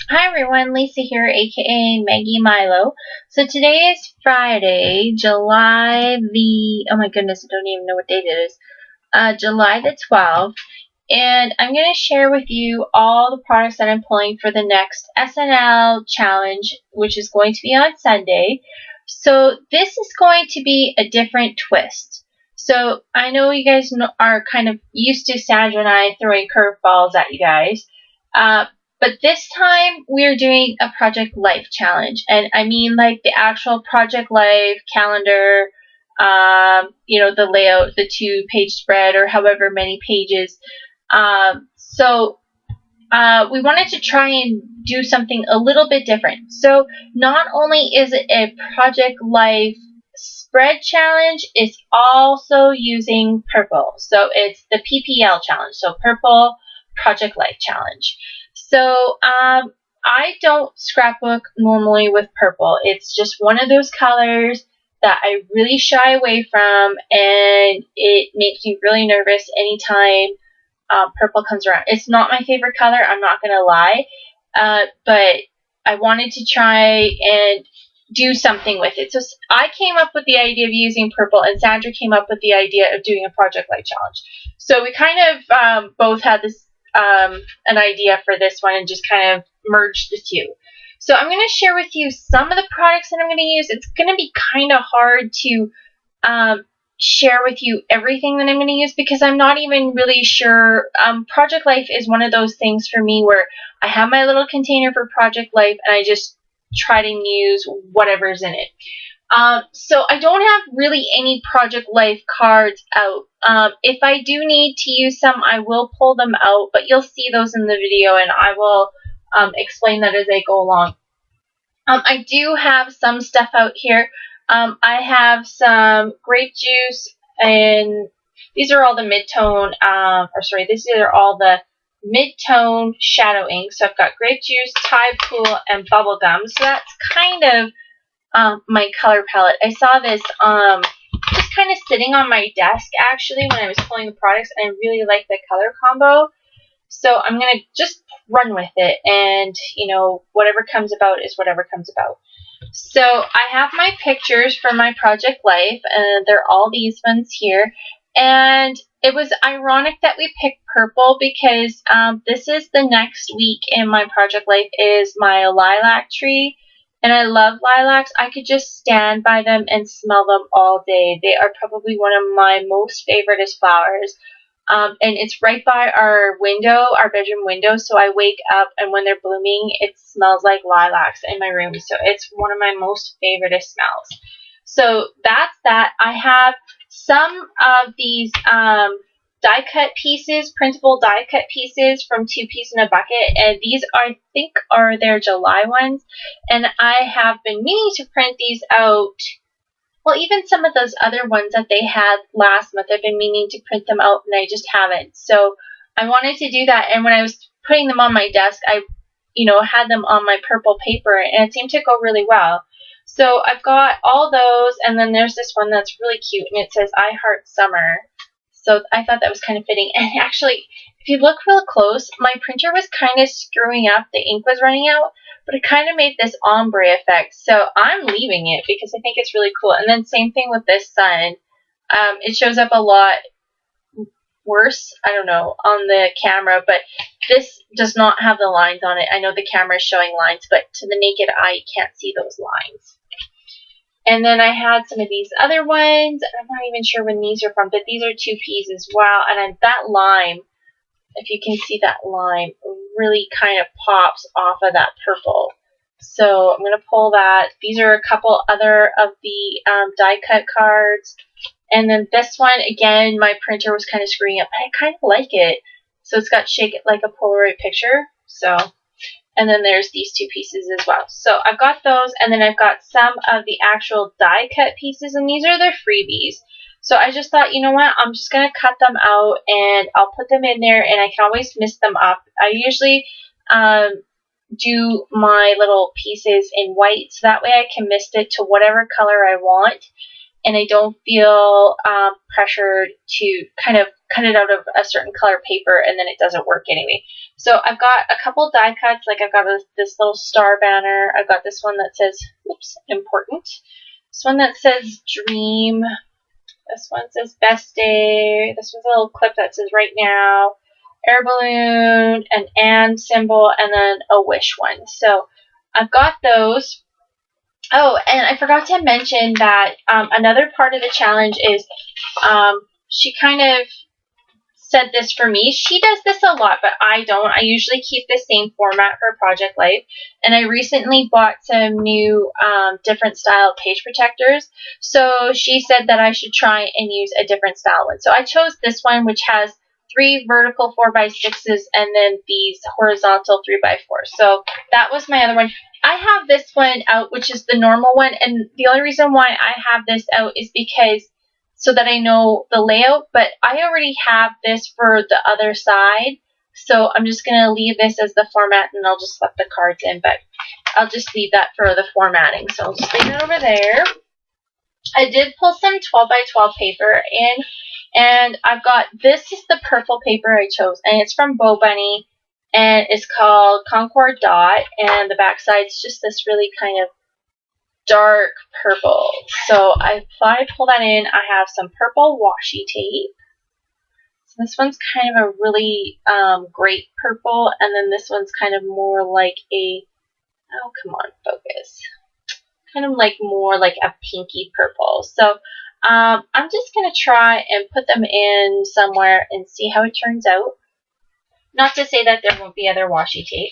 Hi everyone, Lisa here, aka Maggie Milo. So today is Friday, July oh my goodness, I don't even know what date it is. July the 12th, and I'm going to share with you all the products that I'm pulling for the next SNL challenge, which is going to be on Sunday. So this is going to be a different twist. So I know you guys are kind of used to Sandra and I throwing curveballs at you guys. But this time we're doing a Project Life challenge. And I mean like the actual Project Life calendar, the layout, the 2-page spread or however many pages. We wanted to try and do something a little bit different. So not only is it a Project Life spread challenge, it's also using purple. So it's the PPL challenge. So purple Project Life challenge. So I don't scrapbook normally with purple. It's just one of those colors that I really shy away from, and it makes me really nervous anytime purple comes around. It's not my favorite color, I'm not going to lie, but I wanted to try and do something with it. So I came up with the idea of using purple, and Sandra came up with the idea of doing a Project Light challenge. So we kind of both had this an idea for this one and just kind of merged the two. So I'm going to share with you some of the products that I'm going to use. It's going to be kind of hard to share with you everything that I'm going to use because I'm not even really sure. Project Life is one of those things for me where I have my little container for Project Life and I just try to use whatever's in it. So I don't have really any Project Life cards out. If I do need to use some, I will pull them out, but you'll see those in the video and I will explain that as I go along. I do have some stuff out here. I have some grape juice, and these are all the mid-tone, these are all the mid-tone shadow ink. So I've got grape juice, Tide Pool, and bubble gum. So that's kind of my color palette. I saw this just kind of sitting on my desk actually when I was pulling the products, and I really like the color combo. So I'm going to just run with it, and whatever comes about is whatever comes about. So I have my pictures for my Project Life, and they're all these ones here. And it was ironic that we picked purple because this is the next week in my Project Life is my lilac tree. And I love lilacs. I could just stand by them and smell them all day. They are probably one of my most favorite flowers. And it's right by our window, our bedroom window, so I wake up and when they're blooming, it smells like lilacs in my room. So it's one of my most favorite smells. So that's that. I have some of these die cut pieces, printable die cut pieces from 2 Piece in a Bucket, and these I think are their July ones, and I have been meaning to print these out. Well, even some of those other ones that they had last month, I've been meaning to print them out and I just haven't. So I wanted to do that, and when I was putting them on my desk, I had them on my purple paper and it seemed to go really well. So I've got all those, and then there's this one that's really cute and it says I Heart Summer. So I thought that was kind of fitting. And actually, if you look real close, my printer was kind of screwing up. The ink was running out, but it kind of made this ombre effect. So I'm leaving it because I think it's really cool. And then same thing with this sun. It shows up a lot worse, I don't know, on the camera, but this does not have the lines on it. I know the camera is showing lines, but to the naked eye, you can't see those lines. And then I had some of these other ones. I'm not even sure when these are from, but these are 2Ps as well. And that lime, if you can see that lime, really kind of pops off of that purple. So I'm going to pull that. These are a couple other of the die cut cards. And then this one, again, my printer was kind of screwing up, but I kind of like it. So it's got Shake It Like a Polaroid Picture. So, and then there's these 2 pieces as well. So I've got those, and then I've got some of the actual die cut pieces, and these are their freebies. So I just thought, you know what, I'm just going to cut them out, and I'll put them in there, and I can always mist them up. I usually do my little pieces in white, so that way I can mist it to whatever color I want. and I don't feel pressured to kind of cut it out of a certain color paper and then it doesn't work anyway. So I've got a couple die cuts, like I've got this little star banner. I've got this one that says, oops, important. This one that says dream. This one says best day. This one's a little clip that says right now. Air balloon, an and symbol, and then a wish one. So I've got those. Oh, and I forgot to mention that another part of the challenge is she kind of said this for me. She does this a lot, but I don't. I usually keep the same format for Project Life. And I recently bought some new different style page protectors. So she said that I should try and use a different style one. So I chose this one, which has 3 vertical 4x6s and then these horizontal 3x4s. So that was my other one. I have this one out, which is the normal one. And the only reason why I have this out is because so that I know the layout, but I already have this for the other side, so I'm just going to leave this as the format, and I'll just slip the cards in, but I'll just leave that for the formatting, so I'll just leave it over there. I did pull some 12x12 paper in, and I've got, this is the purple paper I chose, and it's from Bow Bunny, and it's called Concord Dot, and the back side's just this really kind of dark purple. So I thought I'd pull that in. I have some purple washi tape. So this one's kind of a really great purple, and then this one's kind of more like a, oh come on, focus. Kind of like more like a pinky purple. So I'm just going to try and put them in somewhere and see how it turns out. Not to say that there won't be other washi tape.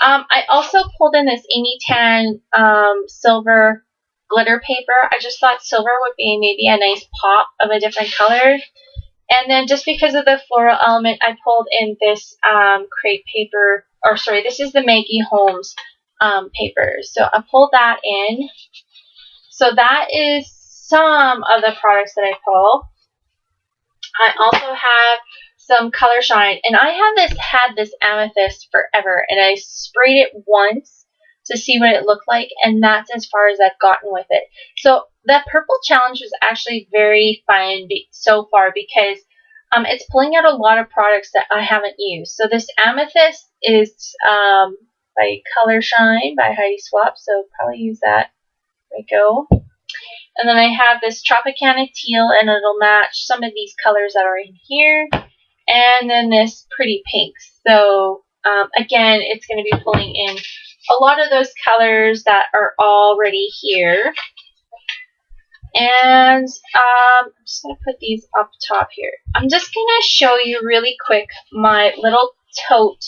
I also pulled in this Amy Tan silver glitter paper. I just thought silver would be maybe a nice pop of a different color. And then just because of the floral element, I pulled in this crepe paper, or sorry, this is the Maggie Holmes paper. So I pulled that in. So that is some of the products that I pull. I also have some Color Shine, and I have had this amethyst forever, and I sprayed it once to see what it looked like, and that's as far as I've gotten with it. So that purple challenge was actually very fun so far because it's pulling out a lot of products that I haven't used. So this amethyst is by Color Shine by Heidi Swap, so probably use that. There we go. And then I have this Tropicana teal, and it'll match some of these colors that are in here. And then this pretty pink. So again, it's going to be pulling in a lot of those colors that are already here. And I'm just going to put these up top here. I'm just going to show you really quick my little tote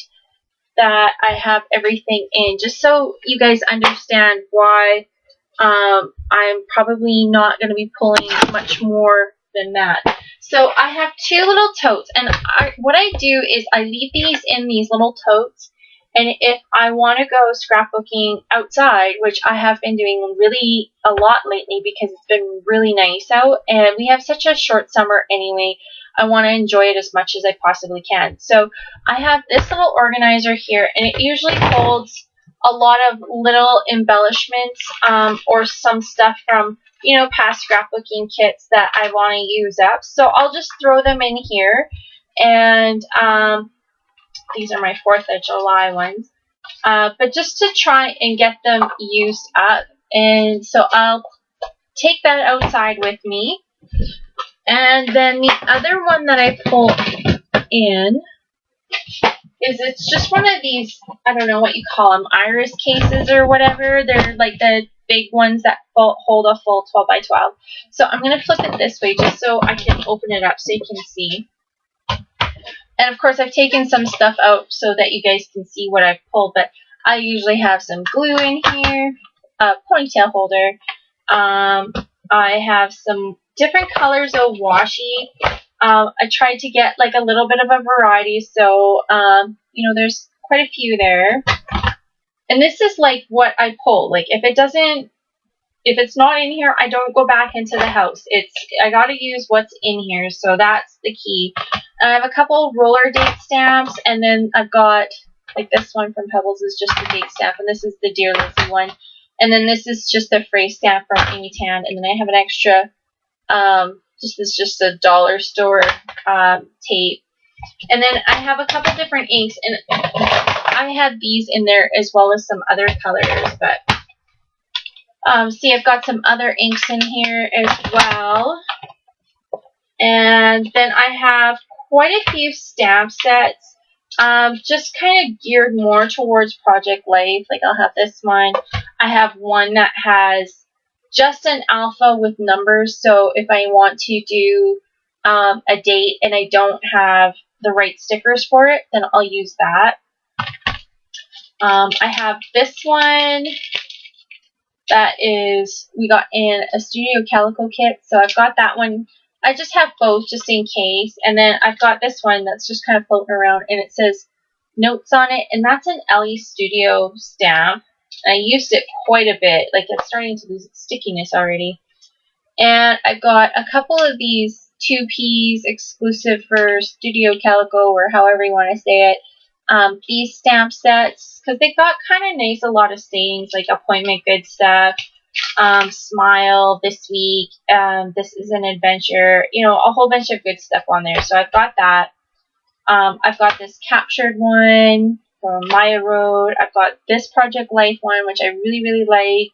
that I have everything in, just so you guys understand why I'm probably not going to be pulling much more than that. So I have 2 little totes, and what I do is I leave these in these little totes, and if I want to go scrapbooking outside, which I have been doing really a lot lately because it's been really nice out, and we have such a short summer anyway, I want to enjoy it as much as I possibly can. So I have this little organizer here, and it usually holds a lot of little embellishments or some stuff from, you know, past scrapbooking kits that I want to use up. So I'll just throw them in here. And these are my 4th of July ones. But just to try and get them used up. And so I'll take that outside with me. And then the other one that I pull in is, it's just one of these, I don't know what you call them, iris cases or whatever. They're like the big ones that hold a full 12x12. So I'm going to flip it this way just so I can open it up so you can see. And of course I've taken some stuff out so that you guys can see what I've pulled, but I usually have some glue in here, a ponytail holder. I have some different colors of washi. I tried to get like a little bit of a variety, so you know, there's quite a few there. And this is like what I pull. Like if it's not in here, I don't go back into the house. I gotta use what's in here, so that's the key. I have a couple roller date stamps, and then I've got like this one from Pebbles is just a date stamp, and this is the Dear Lizzie one. And then this is just a phrase stamp from Amy Tan, and then I have an extra This is just a dollar store tape. And then I have a couple different inks, and I have these in there as well as some other colors. But see, I've got some other inks in here as well. And then I have quite a few stamp sets, just kind of geared more towards Project Life. Like I'll have this one. I have one that has just an alpha with numbers, so if I want to do a date and I don't have the right stickers for it, then I'll use that. I have this one that is, we got in a Studio Calico kit, so I've got that one. I just have both just in case, and then I've got this one that's just kind of floating around, and it says notes on it, and that's an Ellie Studio stamp. I used it quite a bit, like it's starting to lose its stickiness already. And I've got a couple of these 2Ps exclusive for Studio Calico, or however you want to say it. These stamp sets, because they've got kind of nice, a lot of sayings like appointment good stuff, smile this week, this is an adventure, you know, a whole bunch of good stuff on there. So I've got that. I've got this captured one from Maya Road. I've got this Project Life one, which I really, really like.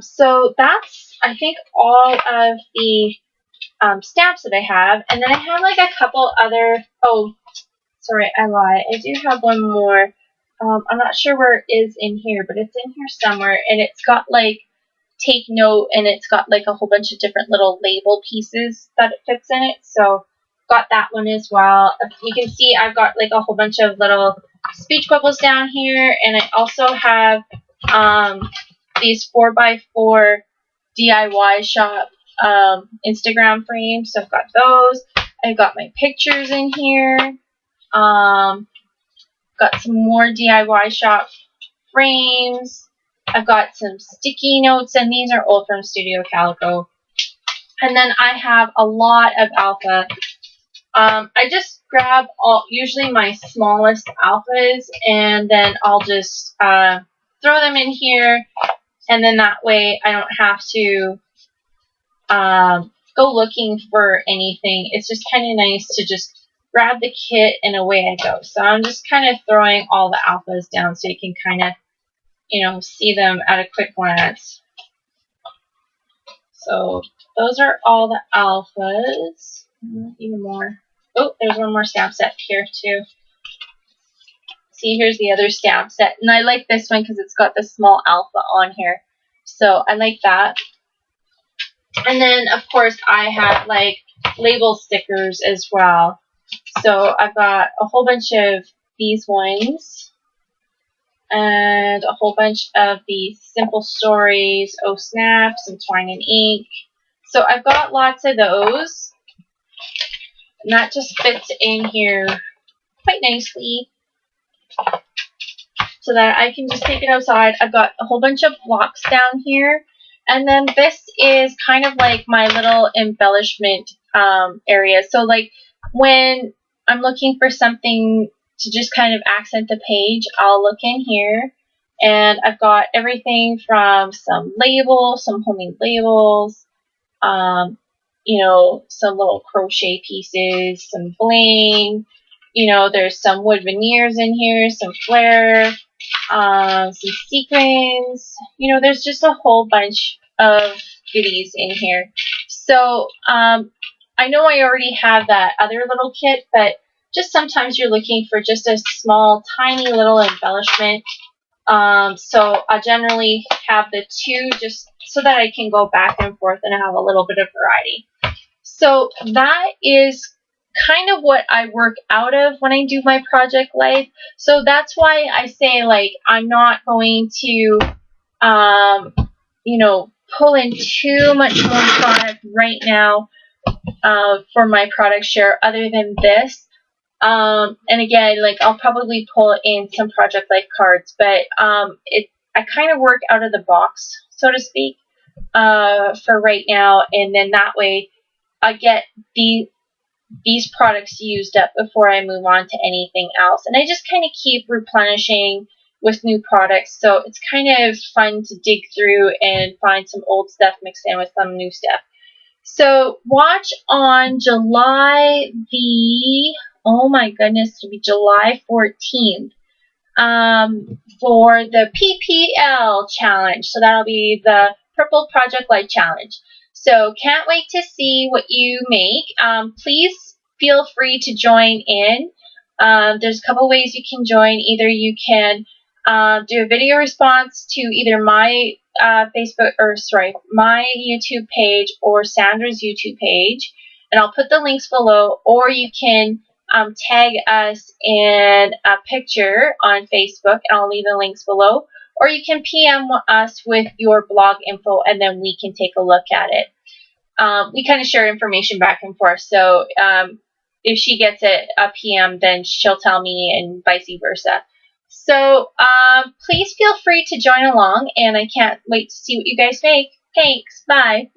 So that's, I think, all of the stamps that I have. And then I have like a couple other, oh, sorry, I lied. I do have one more. I'm not sure where it is in here, but it's in here somewhere. And it's got like take note, and it's got like a whole bunch of different little label pieces that it fits in it. So got that one as well. You can see I've got like a whole bunch of little speech bubbles down here, and I also have these 4x4 DIY shop Instagram frames. So I've got those. I've got my pictures in here. Got some more DIY shop frames. I've got some sticky notes, and these are all from Studio Calico. And then I have a lot of alpha. I just grab usually my smallest alphas, and then I'll just throw them in here, and then that way I don't have to go looking for anything. It's just kind of nice to just grab the kit and away I go. So I'm just kind of throwing all the alphas down so you can kind of, you know, see them at a quick glance. So those are all the alphas. Even more. Oh, there's one more stamp set here too. See, here's the other stamp set. And I like this one because it's got the small alpha on here. So I like that. And then, of course, I have like label stickers as well. So I've got a whole bunch of these ones. And a whole bunch of the Simple Stories, Oh Snaps, and Twine and Ink. So I've got lots of those. And that just fits in here quite nicely so that I can just take it outside. I've got a whole bunch of blocks down here. And then this is kind of like my little embellishment area. So like when I'm looking for something to just kind of accent the page, I'll look in here. And I've got everything from some labels, some homemade labels, you know, some little crochet pieces, some bling, you know, there's some wood veneers in here, some flare, some sequins, you know, there's just a whole bunch of goodies in here. So, I know I already have that other little kit, but just sometimes you're looking for just a small, tiny little embellishment. So I generally have the two just so that I can go back and forth and have a little bit of variety. So that is kind of what I work out of when I do my Project Life. So that's why I say, like, I'm not going to, you know, pull in too much more product right now for my product share other than this. And again, like, I'll probably pull in some Project Life cards, but I kind of work out of the box, so to speak, for right now, and then that way I get these products used up before I move on to anything else. And I just kind of keep replenishing with new products, so it's kind of fun to dig through and find some old stuff mixed in with some new stuff. So watch on July the, oh my goodness, to be July 14th. For the PPL challenge. So that'll be the Purple Project Light Challenge. So can't wait to see what you make. Please feel free to join in. There's a couple ways you can join. Either you can do a video response to either my my YouTube page or Sandra's YouTube page, and I'll put the links below. Or you can tag us in a picture on Facebook, and I'll leave the links below. Or you can PM us with your blog info, and then we can take a look at it. We kind of share information back and forth, so if she gets a PM, then she'll tell me, and vice versa. So please feel free to join along, and I can't wait to see what you guys make. Thanks. Bye.